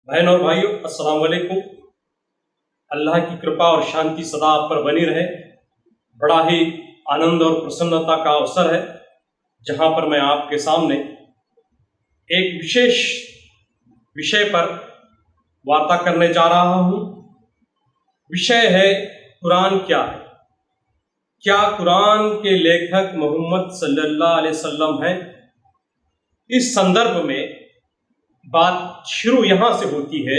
बहन और भाइयों, अस्सलाम वालेकुम। अल्लाह की कृपा और शांति सदा आप पर बनी रहे। बड़ा ही आनंद और प्रसन्नता का अवसर है जहां पर मैं आपके सामने एक विशेष विषय पर वार्ता करने जा रहा हूं। विषय है कुरान क्या है। क्या कुरान के लेखक मोहम्मद सल्लल्लाहु अलैहि वसल्लम हैं? इस संदर्भ में बात शुरू यहां से होती है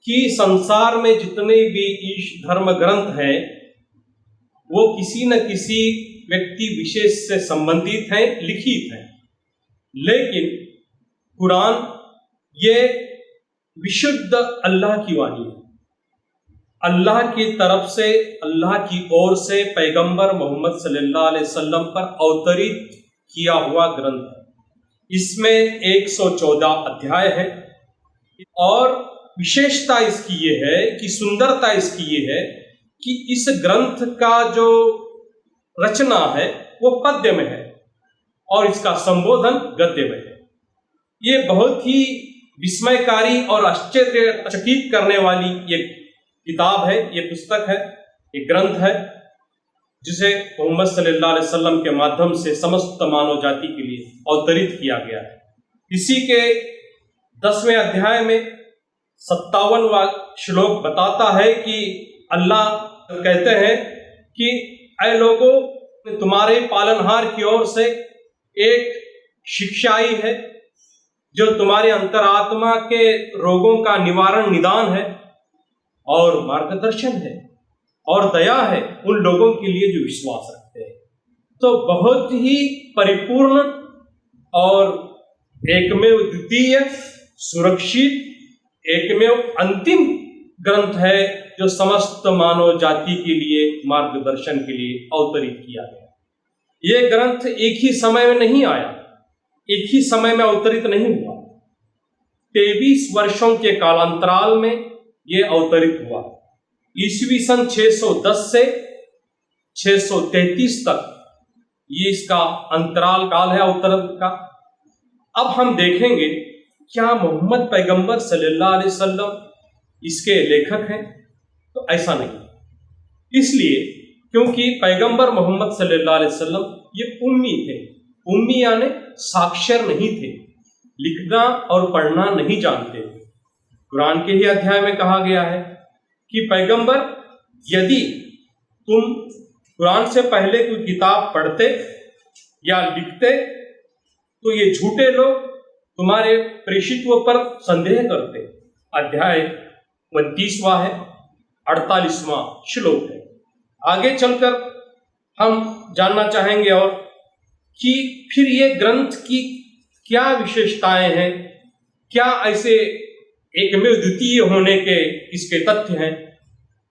कि संसार में जितने भी धर्म ग्रंथ हैं वो किसी न किसी व्यक्ति विशेष से संबंधित हैं, लिखित हैं। लेकिन कुरान ये विशुद्ध अल्लाह की वाणी है। अल्लाह की तरफ से, अल्लाह की ओर से पैगंबर मोहम्मद सल्लल्लाहु अलैहि वसल्लम पर अवतरित किया हुआ ग्रंथ है। इसमें 114 अध्याय है और विशेषता इसकी ये है कि सुंदरता इसकी ये है कि इस ग्रंथ का जो रचना है वो पद्य में है और इसका संबोधन गद्य में है। ये बहुत ही विस्मयकारी और आश्चर्यचकित करने वाली ये किताब है, ये पुस्तक है, ये ग्रंथ है जिसे मोहम्मद सल्लल्लाहु अलैहि वसल्लम के माध्यम से समस्त मानव जाति के लिए अवतरित किया गया है। इसी के 10वें अध्याय में 57वां श्लोक बताता है कि अल्लाह कहते हैं कि ऐ लोगों, तुम्हारे पालनहार की ओर से एक शिक्षा आई है जो तुम्हारे अंतरात्मा के रोगों का निवारण, निदान है और मार्गदर्शन है और दया है उन लोगों के लिए जो विश्वास रखते हैं। तो बहुत ही परिपूर्ण और एकमेव द्वितीय, सुरक्षित, एकमेव अंतिम ग्रंथ है जो समस्त मानव जाति के लिए मार्गदर्शन के लिए अवतरित किया गया। यह ग्रंथ एक ही समय में नहीं आया, एक ही समय में अवतरित नहीं हुआ। 23 वर्षों के कालांतराल में यह अवतरित हुआ। ईस्वी सन 610 से 633 तक ये इसका अंतराल काल है अवतरण का। अब हम देखेंगे क्या मोहम्मद पैगंबर सल्लल्लाहु अलैहि वसल्लम इसके लेखक हैं? तो ऐसा नहीं। इसलिए क्योंकि पैगंबर मोहम्मद सल्लल्लाहु अलैहि वसल्लम ये उम्मी थे। उम्मी यानी साक्षर नहीं थे, लिखना और पढ़ना नहीं जानते थे। कुरान के ही अध्याय में कहा गया है कि पैगंबर, यदि तुम कुरान से पहले कोई किताब पढ़ते या लिखते तो ये झूठे लोग तुम्हारे प्रेषित्व पर संदेह करते। अध्याय 29वां है, 48वां श्लोक है। आगे चलकर हम जानना चाहेंगे और कि फिर ये ग्रंथ की क्या विशेषताएं हैं, क्या ऐसे एकमेव द्वितीय होने के इसके तथ्य हैं।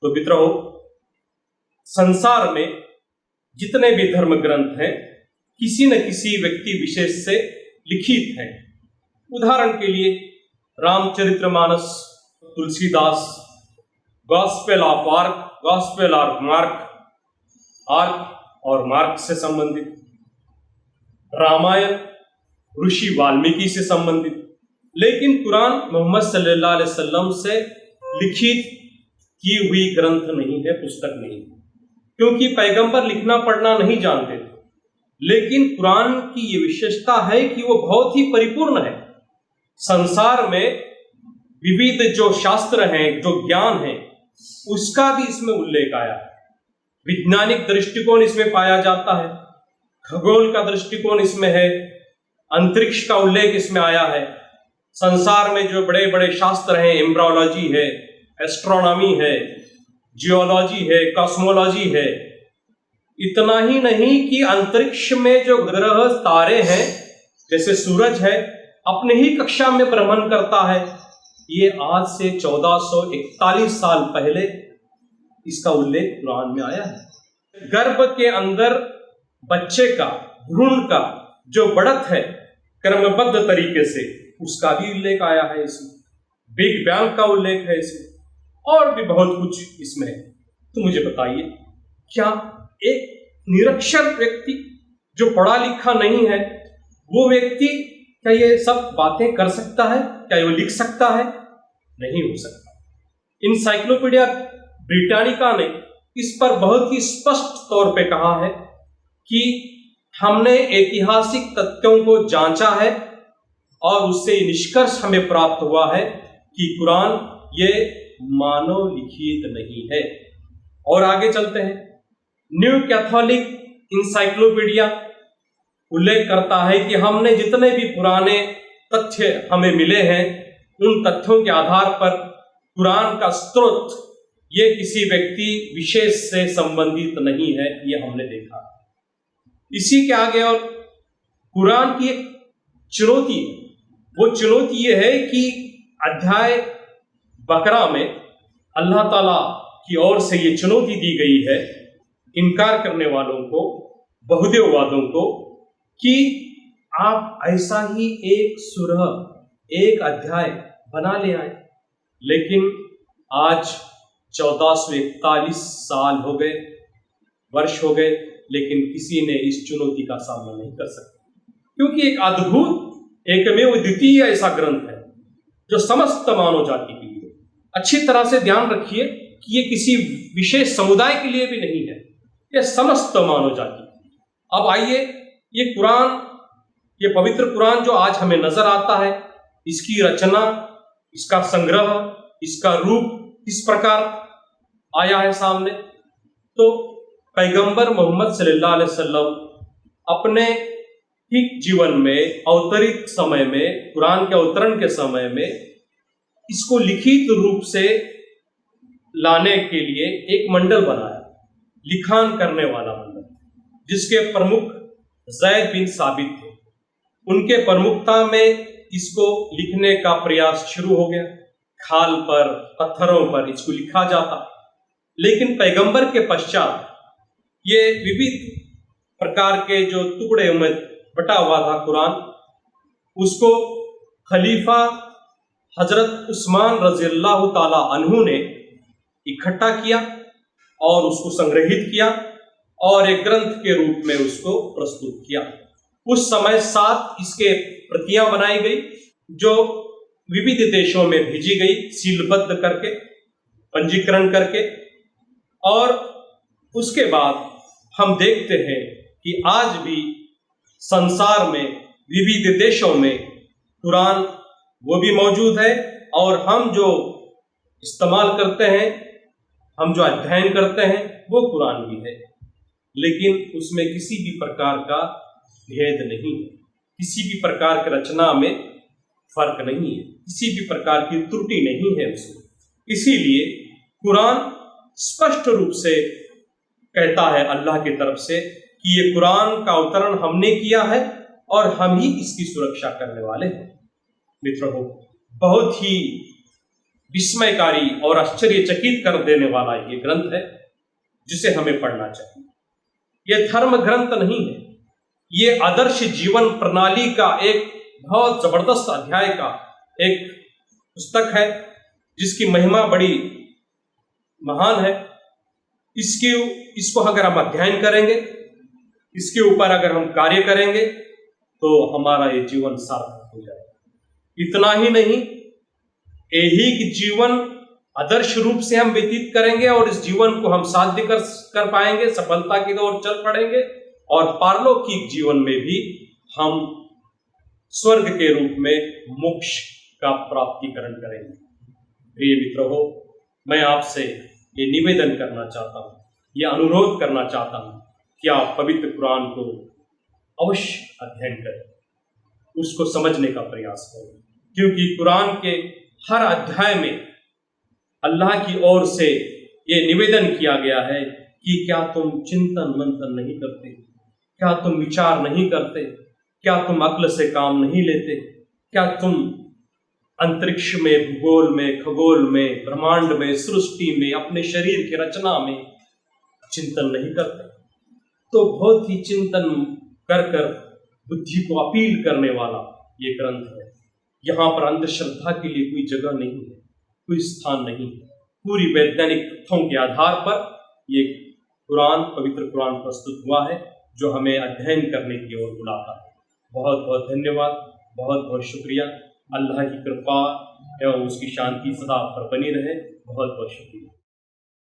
तो मित्रों, संसार में जितने भी धर्म ग्रंथ हैं किसी न किसी व्यक्ति विशेष से लिखित हैं। उदाहरण के लिए Ramcharitmanas, Tulsidas, gospel of arc, gospel of mark, arc और मार्क से संबंधित, रामायण ऋषि वाल्मीकि से संबंधित। लेकिन कुरान मोहम्मद सल्लल्लाहु अलैहि वसल्लम से लिखित की हुई ग्रंथ नहीं है, पुस्तक नहीं, क्योंकि पैगंबर लिखना पढ़ना नहीं जानते थे। लेकिन कुरान की ये विशेषता है कि वो बहुत ही परिपूर्ण है। संसार में विविध जो शास्त्र हैं, जो ज्ञान है, उसका भी इसमें उल्लेख आया है। वैज्ञानिक दृष्टिकोण इसमें पाया जाता है, खगोल का दृष्टिकोण इसमें है, अंतरिक्ष का उल्लेख इसमें आया है। संसार में जो बड़े बड़े शास्त्र हैं, एम्ब्रोलॉजी है, एस्ट्रोनॉमी है, जियोलॉजी है, कॉस्मोलॉजी है। इतना ही नहीं कि अंतरिक्ष में जो ग्रह तारे हैं, जैसे सूरज है, अपने ही कक्षा में भ्रमण करता है। ये आज से 1441 साल पहले इसका उल्लेख कुरान में आया है। गर्भ के अंदर बच्चे का, भ्रूण का जो बढ़त है क्रमबद्ध तरीके से, उसका भी उल्लेख आया है इसमें। बिग बैंग का उल्लेख है इसमें और भी बहुत कुछ इसमें है। तो मुझे बताइए, क्या एक निरक्षर व्यक्ति जो पढ़ा लिखा नहीं है, वो व्यक्ति क्या ये सब बातें कर सकता है? क्या वो लिख सकता है? नहीं हो सकता। इनसाइक्लोपीडिया ब्रिटानिका ने इस पर बहुत ही स्पष्ट तौर पे कहा है कि हमने ऐतिहासिक तथ्यों को जांचा है और उससे निष्कर्ष हमें प्राप्त हुआ है कि कुरान ये मानव लिखित नहीं है। और आगे चलते हैं। न्यू कैथोलिक इंसाइक्लोपीडिया उल्लेख करता है कि हमने जितने भी पुराने तथ्य हमें मिले हैं उन तथ्यों के आधार पर कुरान का स्रोत ये किसी व्यक्ति विशेष से संबंधित नहीं है, ये हमने देखा। इसी के आगे और कुरान की एक चुनौती, वो चुनौती ये है कि अध्याय बकरा में अल्लाह ताला की ओर से ये चुनौती दी गई है इनकार करने वालों को, बहुदेववादों को, कि आप ऐसा ही एक सूरह, एक अध्याय बना ले आए। लेकिन आज 1441 साल हो गए, वर्ष हो गए, लेकिन किसी ने इस चुनौती का सामना नहीं कर सका, क्योंकि एक अद्भुत, एकमेव द्वितीय ऐसा ग्रंथ है जो समस्त मानव जाति के लिए, अच्छी तरह से ध्यान रखिए कि ये किसी विशेष समुदाय के लिए भी नहीं है, ये समस्त मानव जाति। अब आइए, ये कुरान, ये पवित्र कुरान जो आज हमें नजर आता है, इसकी रचना, इसका संग्रह, इसका रूप इस प्रकार आया है सामने। तो पैगंबर मोहम्मद सल्लल्लाहु अलैहि वसल्लम अपने ही जीवन में अवतरित समय में, कुरान के अवतरण के समय में इसको लिखित रूप से लाने के लिए एक मंडल बनाया, लिखान करने वाला मंडल, जिसके प्रमुख ज़ैद बिन साबित थे। उनके प्रमुखता में इसको लिखने का प्रयास शुरू हो गया। खाल पर, पत्थरों पर इसको लिखा जाता। लेकिन पैगंबर के पश्चात ये विविध प्रकार के जो टुकड़े में बटा हुआ था कुरान, उसको खलीफा हजरत उस्मान रज़ियल्लाहु ताला अन्हु ने इकट्ठा किया और उसको संग्रहित किया और एक ग्रंथ के रूप में उसको प्रस्तुत किया। उस समय 7 इसके प्रतियां बनाई गई जो विविध देशों में भेजी गई, सीलबद्ध करके, पंजीकरण करके। और उसके बाद हम देखते हैं कि आज भी संसार में विविध देशों में कुरान वो भी मौजूद है और हम जो इस्तेमाल करते हैं, हम जो अध्ययन करते हैं, वो कुरान भी है। लेकिन उसमें किसी भी प्रकार का भेद नहीं है, किसी भी प्रकार की रचना में फर्क नहीं है, किसी भी प्रकार की त्रुटि नहीं है उसमें। इसीलिए कुरान स्पष्ट रूप से कहता है अल्लाह की तरफ से कि ये कुरान का अवतरण हमने किया है और हम ही इसकी सुरक्षा करने वाले हैं। मित्रों, बहुत ही विस्मयकारी और आश्चर्यचकित कर देने वाला ये ग्रंथ है जिसे हमें पढ़ना चाहिए। ये धर्म ग्रंथ नहीं है, ये आदर्श जीवन प्रणाली का एक बहुत जबरदस्त अध्याय का एक पुस्तक है जिसकी महिमा बड़ी महान है। इसको अगर हम अध्ययन करेंगे, इसके ऊपर अगर हम कार्य करेंगे तो हमारा ये जीवन सार्थक हो जाएगा। इतना ही नहीं, ऐहिक जीवन आदर्श रूप से हम व्यतीत करेंगे और इस जीवन को हम साध्य कर पाएंगे, सफलता की ओर चल पड़ेंगे और पारलौकिक जीवन में भी हम स्वर्ग के रूप में मोक्ष का प्राप्तिकरण करेंगे। प्रिय मित्रों, मैं आपसे ये निवेदन करना चाहता हूँ, ये अनुरोध करना चाहता हूँ कि आप पवित्र कुरान को अवश्य अध्ययन करें, उसको समझने का प्रयास करें, क्योंकि कुरान के हर अध्याय में अल्लाह की ओर से ये निवेदन किया गया है कि क्या तुम चिंतन मंथन नहीं करते, क्या तुम विचार नहीं करते, क्या तुम अक्ल से काम नहीं लेते, क्या तुम अंतरिक्ष में, भूगोल में, खगोल में, ब्रह्मांड में, सृष्टि में, अपने शरीर की रचना में चिंतन नहीं करते। तो बहुत ही चिंतन कर कर बुद्धि को अपील करने वाला ये ग्रंथ है। यहाँ पर अंधश्रद्धा के लिए कोई जगह नहीं है, कोई स्थान नहीं है। पूरी वैज्ञानिक तथ्यों के आधार पर ये कुरान, पवित्र कुरान प्रस्तुत हुआ है जो हमें अध्ययन करने की ओर बुलाता है। बहुत बहुत धन्यवाद, बहुत बहुत शुक्रिया। अल्लाह की कृपा, एवं उसकी शांति सदा आप पर बनी रहे। बहुत बहुत शुक्रिया।